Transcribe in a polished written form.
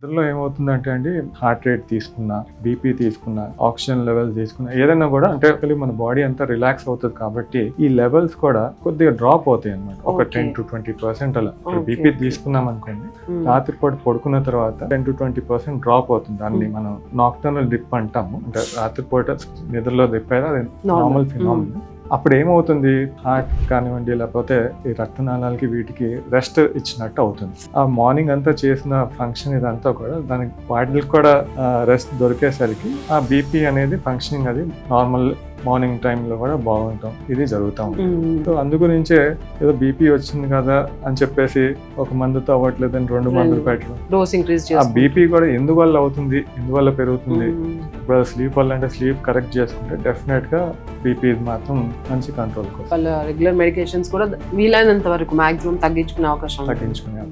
ఇందులో ఏమవుతుందంటే అండి, హార్ట్ రేట్ తీసుకున్నా, బీపీ తీసుకున్నా, ఆక్సిజన్ లెవెల్స్ తీసుకున్నా, ఏదైనా కూడా అంటే మన బాడీ అంతా రిలాక్స్ అవుతుంది కాబట్టి ఈ లెవెల్స్ కూడా కొద్దిగా డ్రాప్ అవుతాయి అన్నమాట. ఒక 10 to 20% అలా. బీపీ తీసుకున్నాం అనుకోండి, రాత్రిపూట పడుకున్న తర్వాత 10 to 20% డ్రాప్ అవుతుంది. దాన్ని మనం నాక్టర్నల్ డిప్ అంటాము. అంటే రాత్రిపూట నిద్రలో డిప్ అయితే అది నార్మల్ ఫినామినల్. అప్పుడు ఏమవుతుంది, హార్ట్ కానివ్వండి లేకపోతే ఈ రక్తనాళాలకి వీటికి రెస్ట్ ఇచ్చినట్టు అవుతుంది. ఆ మార్నింగ్ అంతా చేసిన ఫంక్షన్ ఇదంతా కూడా దానికి వాటికి కూడా రెస్ట్ దొరికేసరికి ఆ బీపీ అనేది ఫంక్షనింగ్ అది నార్మల్ మార్నింగ్ టైంలో కూడా బాగుంటాం. ఇది జరుగుతూ ఉంటుంది. సో అందుగురించే ఏదో బీపీ వచ్చింది కదా అని చెప్పేసి ఒక మందుతో అవ్వట్లేదని 2 మందులు పెట్టడం, డోస్ ఇంక్రీజ్ ఆ బీపీ కూడా ఎందువల్ల అవుతుంది, ఎందువల్ల పెరుగుతుంది. ఇప్పుడు స్లీప్ వల్ల అంటే స్లీప్ కరెక్ట్ చేసుకుంటే డెఫినెట్ గా బీపీ మాత్రం మంచి కంట్రోల్ కోసం వాళ్ళ రెగ్యులర్ మెడికేషన్స్ కూడా వీలైనంత వరకు మాక్సిమం తగ్గించుకునే అవకాశం తగ్గించుకునే